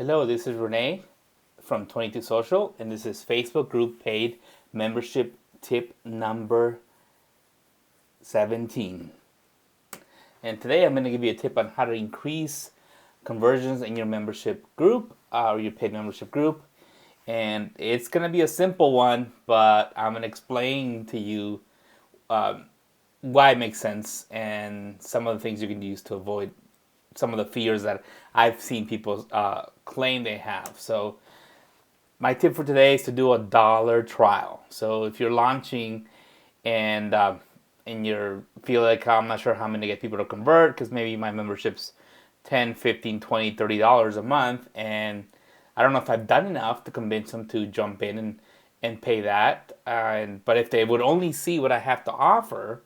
Hello, this is Renee from 22 Social, and this is Facebook group paid membership tip number 17. And today I'm going to give you a tip on how to increase conversions in your membership group or your paid membership group. And it's going to be a simple one, but I'm going to explain to you why it makes sense and some of the things you can use to avoid some of the fears that I've seen people claim they have. So my tip for today is to do a dollar trial. So if you're launching and you feel like I'm not sure how I'm going to get people to convert because maybe my membership's $10, $15, $20, $30 a month, and I don't know if I've done enough to convince them to jump in and pay that. But if they would only see what I have to offer,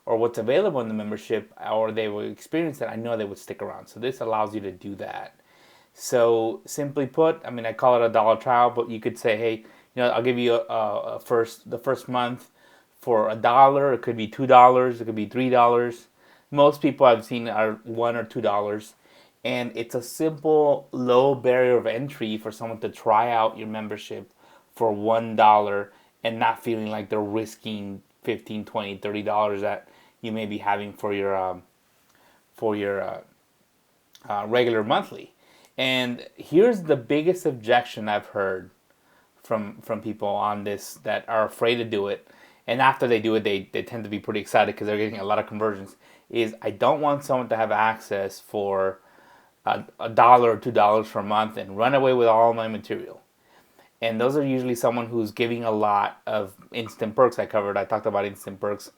or what's available in the membership, or they will experience it, I know they would stick around. So this allows you to do that. So simply put, I call it a dollar trial, but you could say, hey, I'll give you the first month for $1. It could be $2. It could be $3. Most people I've seen are $1 or $2, and it's a simple, low barrier of entry for someone to try out your membership for $1 and not feeling like they're risking $15, $20, $30 that you may be having for your regular monthly. And here's the biggest objection I've heard from people on this that are afraid to do it. And after they do it, they tend to be pretty excited because they're getting a lot of conversions. Is I don't want someone to have access for $1 or $2 per month and run away with all my material. And those are usually someone who's giving a lot of instant perks. I talked about instant perks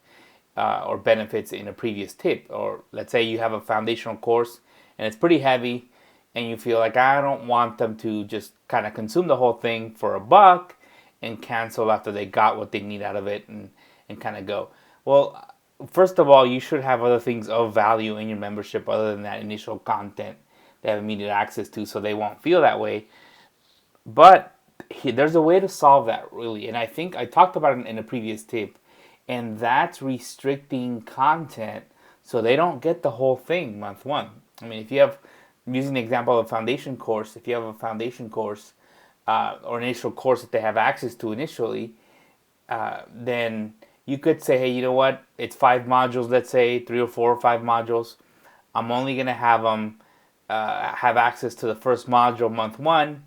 or benefits in a previous tip. Or let's say you have a foundational course and it's pretty heavy and you feel like I don't want them to just kind of consume the whole thing for $1 and cancel after they got what they need out of it and kind of go. Well, first of all, you should have other things of value in your membership other than that initial content they have immediate access to, so they won't feel that way. But there's a way to solve that, really, and I think I talked about it in a previous tip, and that's restricting content so they don't get the whole thing month one. If you have, I'm using the example of a foundation course, if you have a foundation course or an initial course that they have access to initially, then you could say, hey, you know what, it's 5 modules, let's say 3 or 4 or 5 modules. I'm only going to have them have access to the first module month one,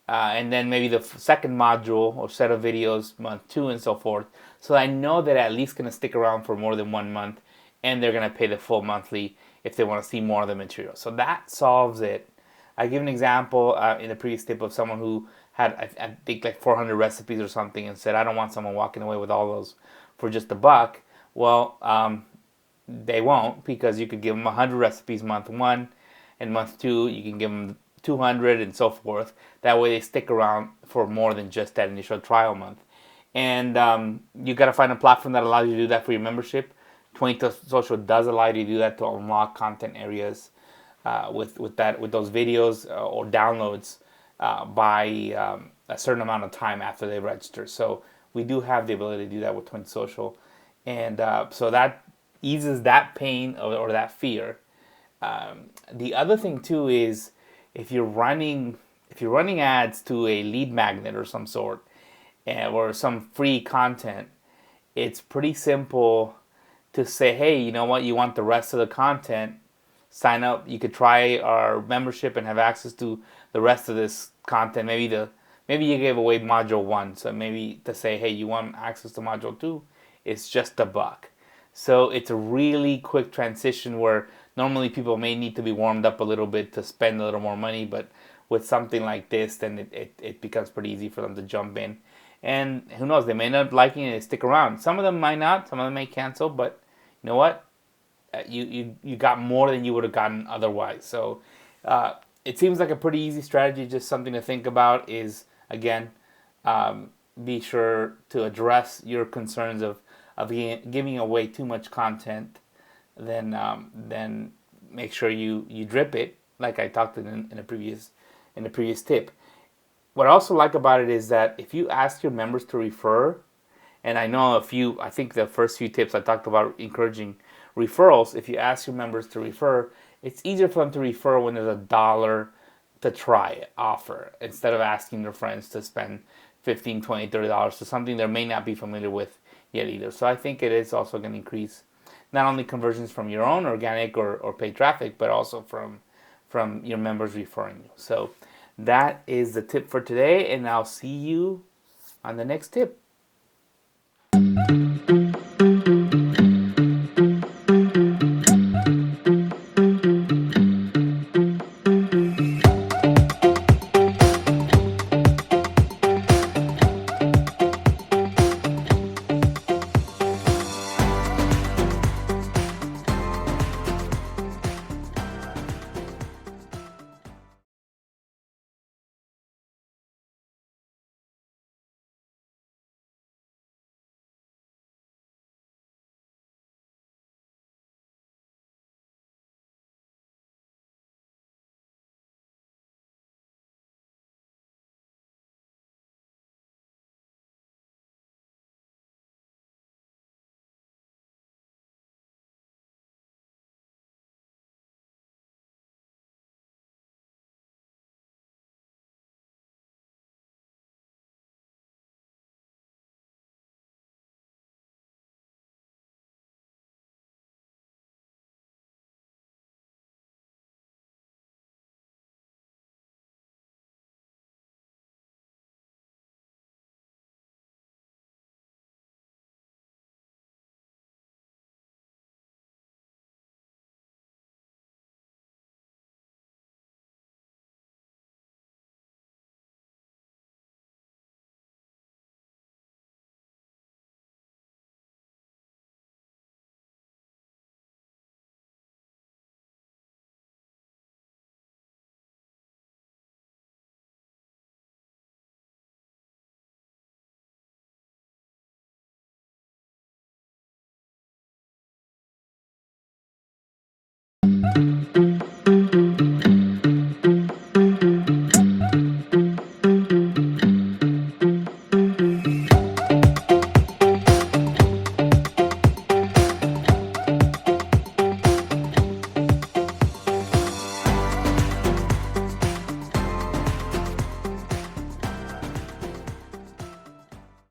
and then maybe the second module or set of videos month 2 and so forth. So I know that at least going to stick around for more than 1 month, and they're going to pay the full monthly if they want to see more of the material. So that solves it. I give an example in the previous tip of someone who had, I think, like 400 recipes or something, and said, I don't want someone walking away with all those for just $1. Well, they won't, because you could give them 100 recipes month 1, and month 2 you can give them 200 and so forth. That way they stick around for more than just that initial trial month. And you got to find a platform that allows you to do that for your membership. 22 Social does allow you to do that, to unlock content areas with those videos or downloads by a certain amount of time after they register. So we do have the ability to do that with 22 Social, and so that eases that pain or that fear. The other thing too is if you're running ads to a lead magnet or some sort, or some free content, it's pretty simple to say, hey, you know what, you want the rest of the content, sign up. You could try our membership and have access to the rest of this content. Maybe you gave away module 1, so maybe to say, hey, you want access to module 2, it's just $1. So it's a really quick transition where normally people may need to be warmed up a little bit to spend a little more money, but with something like this, then it becomes pretty easy for them to jump in. And who knows, they may not like it and stick around. Some of them might not, some of them may cancel, but you know what? You got more than you would have gotten otherwise. So it seems like a pretty easy strategy. Just something to think about is, again, be sure to address your concerns of giving away too much content. Then make sure you drip it, like I talked in a previous tip. What I also like about it is that if you ask your members to refer, and I think the first few tips I talked about encouraging referrals. If you ask your members to refer, it's easier for them to refer when there's $1 to try offer instead of asking their friends to spend 15, 20, $30 to something they may not be familiar with yet either. So I think it is also going to increase not only conversions from your own organic or paid traffic, but also from your members referring you. So that is the tip for today, and I'll see you on the next tip.